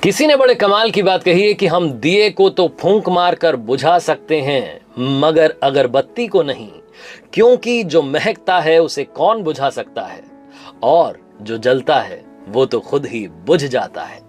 किसी ने बड़े कमाल की बात कही है कि हम दिए को तो फूंक मार कर बुझा सकते हैं मगर अगरबत्ती को नहीं, क्योंकि जो महकता है उसे कौन बुझा सकता है और जो जलता है वो तो खुद ही बुझ जाता है।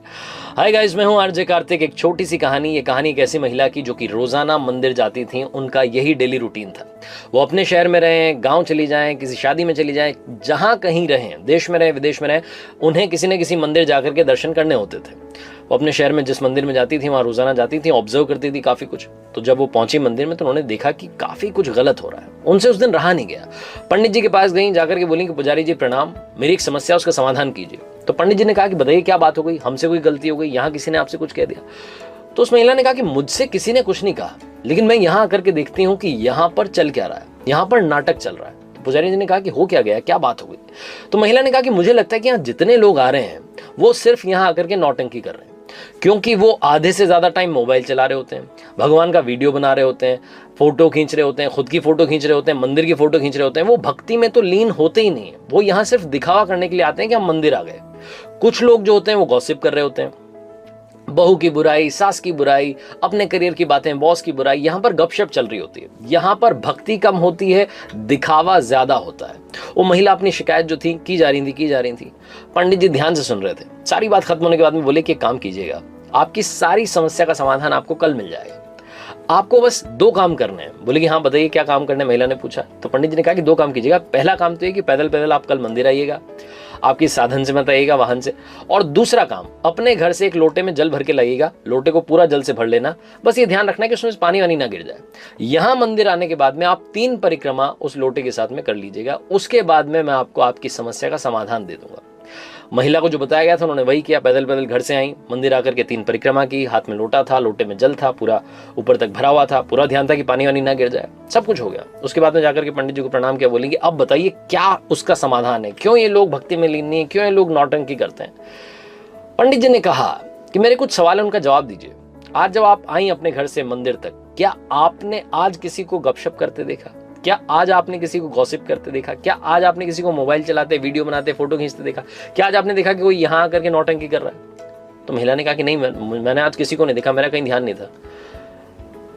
हाय गाइस, मैं हूं आरजे कार्तिक। एक छोटी सी कहानी। ये कहानी एक ऐसी महिला की जो कि रोजाना मंदिर जाती थी। उनका यही डेली रूटीन था। वो अपने शहर में रहें, गांव चली जाएं, किसी शादी में चली जाएं, जहां कहीं रहें, देश में रहें, विदेश में रहें, उन्हें किसी न किसी मंदिर जाकर के दर्शन करने होते थे। वो अपने शहर में जिस मंदिर में जाती थी वहां रोजाना जाती थी, ऑब्जर्व करती थी काफी कुछ। तो जब वो पहुंची मंदिर में तो उन्होंने देखा कि काफी कुछ गलत हो रहा है। उनसे उस दिन रहा नहीं गया। पंडित जी के पास गई, जाकर के बोली कि पुजारी जी प्रणाम, मेरी एक समस्या, उसका समाधान कीजिए। तो पंडित जी ने कहा कि बताइए क्या बात हो गई, हमसे कोई गलती हो गई, यहाँ किसी ने आपसे कुछ कह दिया? तो उस महिला ने कहा कि मुझसे किसी ने कुछ नहीं कहा, लेकिन मैं यहाँ आकर के देखती हूँ कि यहाँ पर चल क्या रहा है, यहाँ पर नाटक चल रहा है। तो पुजारी जी ने कहा कि हो क्या गया, क्या बात हो गई? तो महिला ने कहा कि मुझे लगता है कि यहाँ जितने लोग आ रहे हैं वो सिर्फ यहाँ आकर के नौटंकी कर रहे हैं, क्योंकि वो आधे से ज्यादा टाइम मोबाइल चला रहे होते हैं, भगवान का वीडियो बना रहे होते हैं, फोटो खींच रहे होते हैं, खुद की फोटो खींच रहे होते हैं, मंदिर की फोटो खींच रहे होते हैं। वो भक्ति में तो लीन होते ही नहीं है। वो यहाँ सिर्फ दिखावा करने के लिए आते हैं कि हम मंदिर आ गए। कुछ लोग जो होते हैं वो गॉसिप कर रहे होते हैं, बहू की बुराई, सास की बुराई, अपने करियर की बातें, बॉस की बुराई, यहाँ पर गपशप चल रही होती है। यहाँ पर भक्ति कम होती है, दिखावा ज्यादा होता है। वो महिला अपनी शिकायत जो थी की जा रही थी। पंडित जी ध्यान से सुन रहे थे। सारी बात खत्म होने के बाद में बोले कि काम कीजिएगा, आपकी सारी समस्या का समाधान आपको कल मिल जाएगा। आपको बस 2 काम करने हैं। बोले कि हाँ बताइए क्या काम करने हैं? महिला ने पूछा। तो पंडित जी ने कहा कि 2 काम कीजिएगा। पहला काम तो ये कि पैदल पैदल आप कल मंदिर आइएगा, आपकी साधन से मत आइएगा, वाहन से। और दूसरा काम, अपने घर से एक लोटे में जल भर के लाइएगा, लोटे को पूरा जल से भर लेना। बस ये ध्यान रखना है कि उसमें पानी वानी ना गिर जाए। यहाँ मंदिर आने के बाद में आप 3 परिक्रमा उस लोटे के साथ में कर लीजिएगा। उसके बाद में मैं आपको आपकी समस्या का समाधान दे दूंगा। महिला को जो बताया गया था उन्होंने वही किया। पैदल पैदल घर से आई, मंदिर आकर के 3 परिक्रमा की, हाथ में लोटा था, लोटे में जल था, पूरा ऊपर तक भरा हुआ था, पूरा ध्यान था कि पानी वानी ना गिर जाए। सब कुछ हो गया। उसके बाद में जाकर के पंडित जी को प्रणाम किया, बोलेंगे अब बताइए क्या उसका समाधान है, क्यों ये लोग भक्ति में लीन नहीं है, क्यों ये लोग नौटंकी करते हैं? पंडित जी ने कहा कि मेरे कुछ सवाल है, उनका जवाब दीजिए। आज जब आप आई अपने घर से मंदिर तक, क्या आपने आज किसी को गपशप करते देखा? क्या आज आपने किसी को गॉसिप करते देखा? क्या आज आपने किसी को मोबाइल चलाते, वीडियो बनाते, फोटो खींचते देखा? क्या आज आपने देखा कि कोई यहाँ आकर के नौटंकी कर रहा है? तो महिला ने कहा कि नहीं, मैंने आज किसी को नहीं देखा, मेरा कहीं ध्यान नहीं था।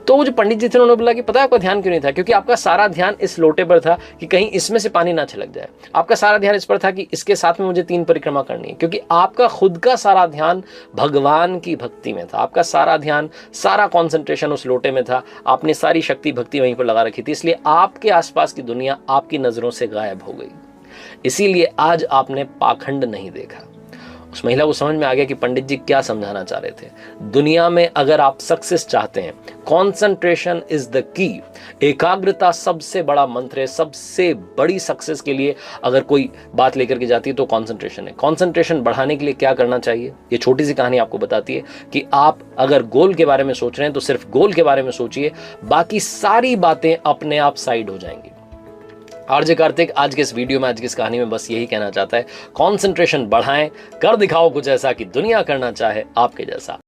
तो वो जो पंडित जी थे उन्होंने बोला कि पता है आपका ध्यान क्यों नहीं था? क्योंकि आपका सारा ध्यान इस लोटे पर था कि कहीं इसमें से पानी ना छलक जाए। आपका सारा ध्यान इस पर था कि इसके साथ में मुझे 3 परिक्रमा करनी है, क्योंकि आपका खुद का सारा ध्यान भगवान की भक्ति में था। आपका सारा ध्यान, सारा कॉन्सेंट्रेशन उस लोटे में था। आपने सारी शक्ति भक्ति वहीं पर लगा रखी थी, इसलिए आपके आसपास की दुनिया आपकी नजरों से गायब हो गई। इसीलिए आज आपने पाखंड नहीं देखा। उस महिला को समझ में आ गया कि पंडित जी क्या समझाना चाह रहे थे। दुनिया में अगर आप सक्सेस चाहते हैं, कॉन्सेंट्रेशन इज द की। एकाग्रता सबसे बड़ा मंत्र है। सबसे बड़ी सक्सेस के लिए अगर कोई बात लेकर के जाती है तो कॉन्सेंट्रेशन है। कॉन्सेंट्रेशन बढ़ाने के लिए क्या करना चाहिए, ये छोटी सी कहानी आपको बताती है कि आप अगर गोल के बारे में सोच रहे हैं तो सिर्फ गोल के बारे में सोचिए, बाकी सारी बातें अपने आप साइड हो जाएंगी। आरजे कार्तिक आज के इस वीडियो में, आज की इस कहानी में बस यही कहना चाहता है, कॉन्सेंट्रेशन बढ़ाएं, कर दिखाओ कुछ ऐसा कि दुनिया करना चाहे आपके जैसा।